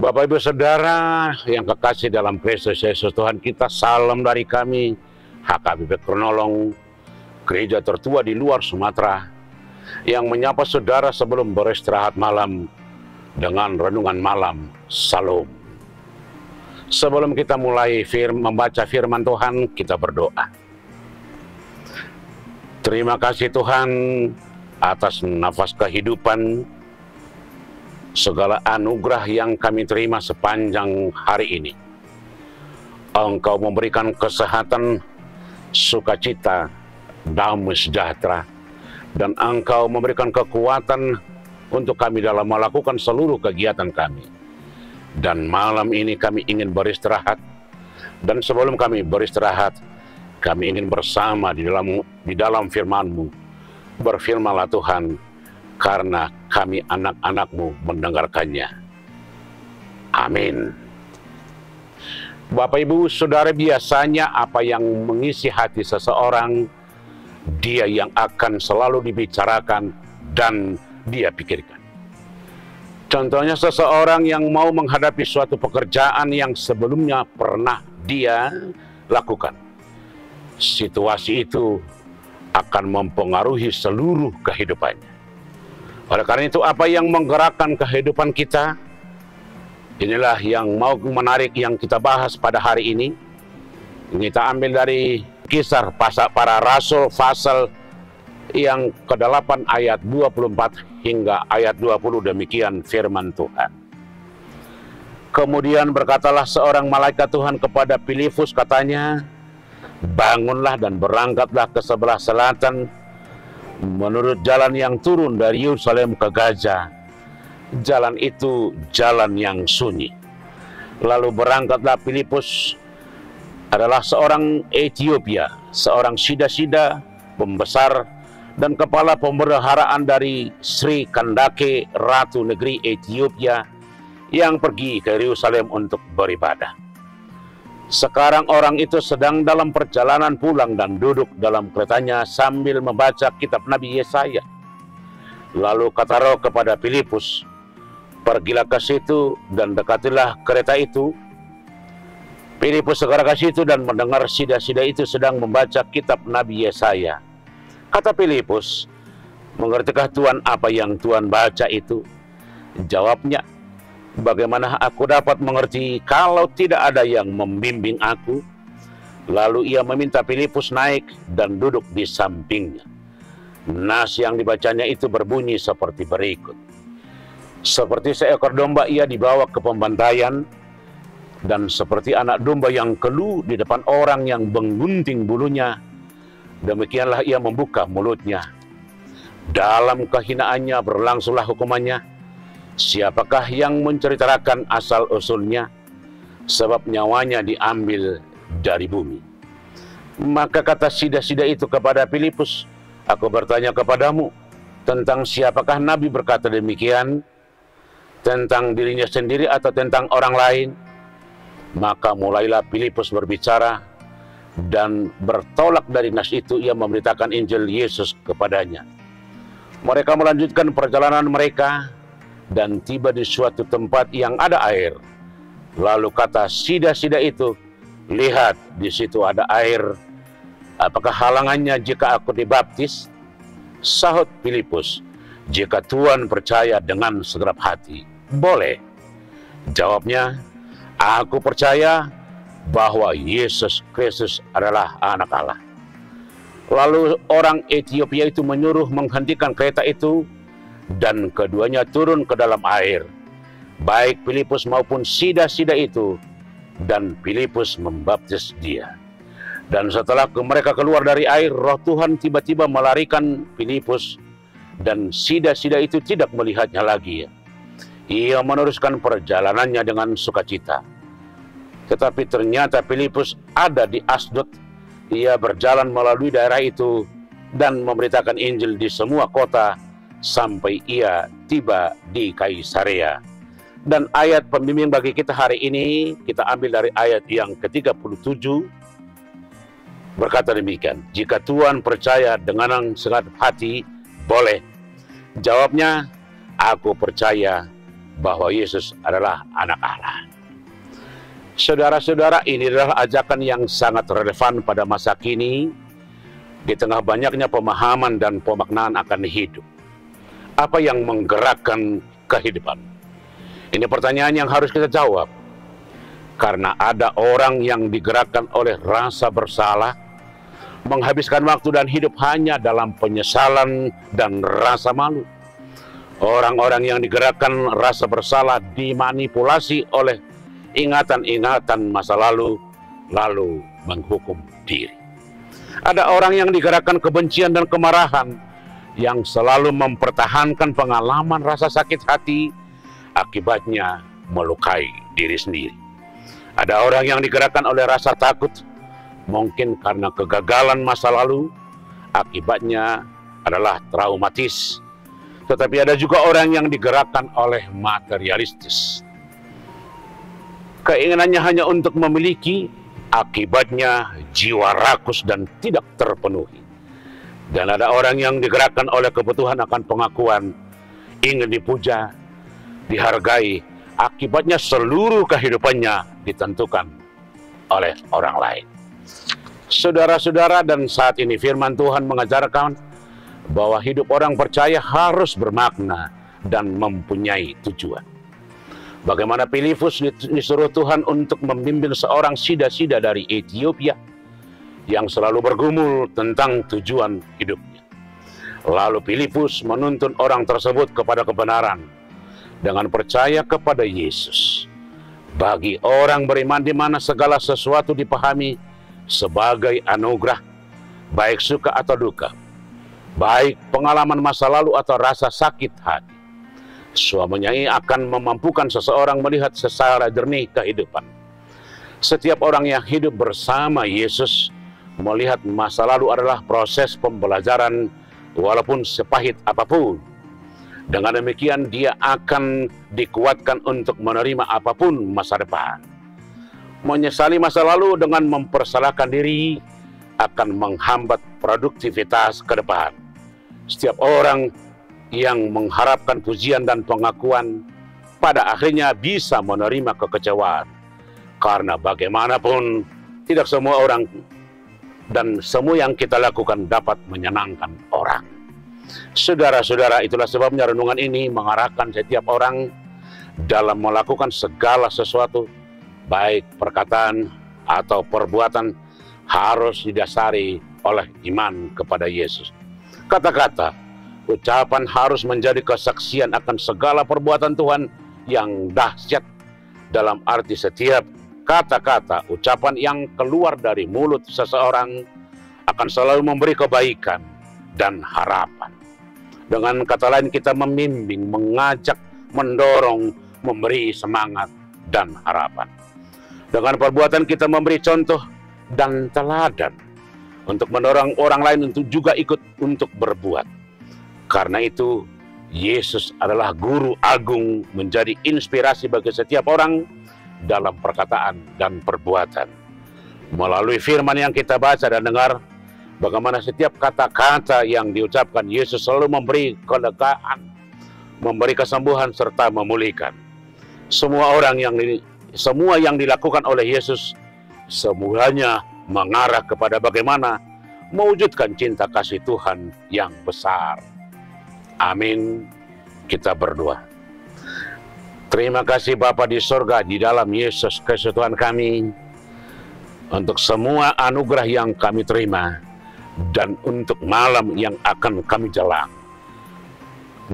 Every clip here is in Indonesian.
Bapak Ibu Saudara yang kekasih dalam Kristus Yesus Tuhan kita, salam dari kami HKBP Kronolong, gereja tertua di luar Sumatera, yang menyapa saudara sebelum beristirahat malam dengan renungan malam Salam. Sebelum kita mulai membaca firman Tuhan, kita berdoa. Terima kasih Tuhan atas nafas kehidupan, segala anugerah yang kami terima sepanjang hari ini. Engkau memberikan kesehatan, sukacita, damai sejahtera, dan Engkau memberikan kekuatan untuk kami dalam melakukan seluruh kegiatan kami. Dan malam ini kami ingin beristirahat, dan sebelum kami beristirahat, kami ingin bersama di dalam firman-Mu. Berfirmanlah Tuhan, karena kami anak-anak-Mu mendengarkannya. Amin. Bapak Ibu Saudara, biasanya apa yang mengisi hati seseorang, dia yang akan selalu dibicarakan dan dia pikirkan. Contohnya seseorang yang mau menghadapi suatu pekerjaan yang sebelumnya pernah dia lakukan. Situasi itu akan mempengaruhi seluruh kehidupannya. Oleh karena itu, apa yang menggerakkan kehidupan kita, inilah yang mau menarik yang kita bahas pada hari ini. Kita ambil dari Kisah Para Rasul pasal yang ke-8 ayat 24 hingga ayat 20, demikian firman Tuhan. Kemudian berkatalah seorang malaikat Tuhan kepada Filipus, katanya, bangunlah dan berangkatlah ke sebelah selatan menurut jalan yang turun dari Yerusalem ke Gaza. Jalan itu jalan yang sunyi. Lalu berangkatlah Filipus, adalah seorang Ethiopia, seorang sida-sida pembesar dan kepala pemeliharaan dari Sri Kandake, Ratu Negeri Ethiopia, yang pergi ke Yerusalem untuk beribadah. Sekarang orang itu sedang dalam perjalanan pulang dan duduk dalam keretanya sambil membaca kitab Nabi Yesaya. Lalu kata Roh kepada Filipus, pergilah ke situ dan dekatilah kereta itu. Filipus segera ke situ dan mendengar sida-sida itu sedang membaca kitab Nabi Yesaya. Kata Filipus, mengertikah Tuhan apa yang Tuhan baca itu? Jawabnya, bagaimana aku dapat mengerti kalau tidak ada yang membimbing aku? Lalu ia meminta Filipus naik dan duduk di sampingnya. Nas yang dibacanya itu berbunyi seperti berikut. Seperti seekor domba ia dibawa ke pembantaian, dan seperti anak domba yang keluh di depan orang yang menggunting bulunya, demikianlah ia membuka mulutnya. Dalam kehinaannya berlangsunglah hukumannya. Siapakah yang menceritakan asal-usulnya? Sebab nyawanya diambil dari bumi. Maka kata sida-sida itu kepada Filipus, aku bertanya kepadamu, tentang siapakah Nabi berkata demikian? Tentang dirinya sendiri atau tentang orang lain? Maka mulailah Filipus berbicara, dan bertolak dari nas itu ia memberitakan Injil Yesus kepadanya. Mereka melanjutkan perjalanan mereka dan tiba di suatu tempat yang ada air. Lalu kata sida-sida itu, lihat, di situ ada air. Apakah halangannya jika aku dibaptis? Sahut Filipus, jika Tuhan percaya dengan segenap hati, boleh. Jawabnya, aku percaya bahwa Yesus Kristus adalah anak Allah. Lalu orang Ethiopia itu menyuruh menghentikan kereta itu, dan keduanya turun ke dalam air, baik Filipus maupun sida-sida itu, dan Filipus membaptis dia. Dan setelah mereka keluar dari air, Roh Tuhan tiba-tiba melarikan Filipus, dan sida-sida itu tidak melihatnya lagi. Ia meneruskan perjalanannya dengan sukacita. Tetapi ternyata Filipus ada di Asdod. Ia berjalan melalui daerah itu dan memberitakan Injil di semua kota sampai ia tiba di Kaisarea. Dan ayat pembimbing bagi kita hari ini kita ambil dari ayat yang ke-37. Berkata demikian, jika Tuhan percaya dengan segenap hati, boleh. Jawabnya, aku percaya bahwa Yesus adalah anak Allah. Saudara-saudara, ini adalah ajakan yang sangat relevan pada masa kini, di tengah banyaknya pemahaman dan pemaknaan akan hidup. Apa yang menggerakkan kehidupan? Ini pertanyaan yang harus kita jawab. Karena ada orang yang digerakkan oleh rasa bersalah, menghabiskan waktu dan hidup hanya dalam penyesalan dan rasa malu. Orang-orang yang digerakkan rasa bersalah dimanipulasi oleh ingatan-ingatan masa lalu, lalu menghukum diri. Ada orang yang digerakkan kebencian dan kemarahan, yang selalu mempertahankan pengalaman rasa sakit hati, akibatnya melukai diri sendiri. Ada orang yang digerakkan oleh rasa takut, mungkin karena kegagalan masa lalu, akibatnya adalah traumatis. Tetapi ada juga orang yang digerakkan oleh materialistis. Keinginannya hanya untuk memiliki, akibatnya jiwa rakus dan tidak terpenuhi. Dan ada orang yang digerakkan oleh kebutuhan akan pengakuan, ingin dipuja, dihargai, akibatnya seluruh kehidupannya ditentukan oleh orang lain. Saudara-saudara, dan saat ini firman Tuhan mengajarkan bahwa hidup orang percaya harus bermakna dan mempunyai tujuan. Bagaimana Filipus disuruh Tuhan untuk membimbing seorang sida-sida dari Ethiopia yang selalu bergumul tentang tujuan hidupnya. Lalu Filipus menuntun orang tersebut kepada kebenaran dengan percaya kepada Yesus. Bagi orang beriman di mana segala sesuatu dipahami sebagai anugerah, baik suka atau duka, baik pengalaman masa lalu atau rasa sakit hati, semuanya ini akan memampukan seseorang melihat secara jernih kehidupan. Setiap orang yang hidup bersama Yesus melihat masa lalu adalah proses pembelajaran walaupun sepahit apapun. Dengan demikian dia akan dikuatkan untuk menerima apapun masa depan. Menyesali masa lalu dengan mempersalahkan diri akan menghambat produktivitas ke depan. Setiap orang yang mengharapkan pujian dan pengakuan pada akhirnya bisa menerima kekecewaan. Karena bagaimanapun tidak semua orang dan semua yang kita lakukan dapat menyenangkan orang. Saudara-saudara, itulah sebabnya renungan ini mengarahkan setiap orang dalam melakukan segala sesuatu, baik perkataan atau perbuatan, harus didasari oleh iman kepada Yesus. Kata-kata, ucapan harus menjadi kesaksian akan segala perbuatan Tuhan yang dahsyat. Dalam arti setiap kata-kata, ucapan yang keluar dari mulut seseorang akan selalu memberi kebaikan dan harapan. Dengan kata lain, kita membimbing, mengajak, mendorong, memberi semangat dan harapan. Dengan perbuatan kita memberi contoh dan teladan untuk mendorong orang lain untuk juga ikut untuk berbuat. Karena itu, Yesus adalah guru agung, menjadi inspirasi bagi setiap orang dalam perkataan dan perbuatan. Melalui firman yang kita baca dan dengar, bagaimana setiap kata-kata yang diucapkan Yesus selalu memberi kelegaan, memberi kesembuhan serta memulihkan. Semua yang dilakukan oleh Yesus semuanya mengarah kepada bagaimana mewujudkan cinta kasih Tuhan yang besar. Amin. Kita berdoa. Terima kasih Bapa di sorga, di dalam Yesus Kristus Tuhan kami, untuk semua anugerah yang kami terima dan untuk malam yang akan kami jalan.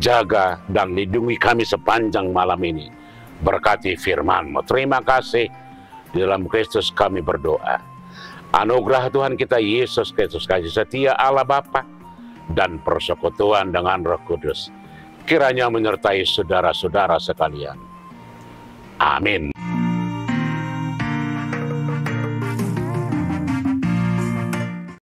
Jaga dan lindungi kami sepanjang malam ini. Berkati firman-Mu. Terima kasih. Di dalam Kristus kami berdoa. Anugerah Tuhan kita Yesus Kristus, kasih setia Allah Bapa dan persekutuan dengan Roh Kudus kiranya menyertai saudara-saudara sekalian. Amin.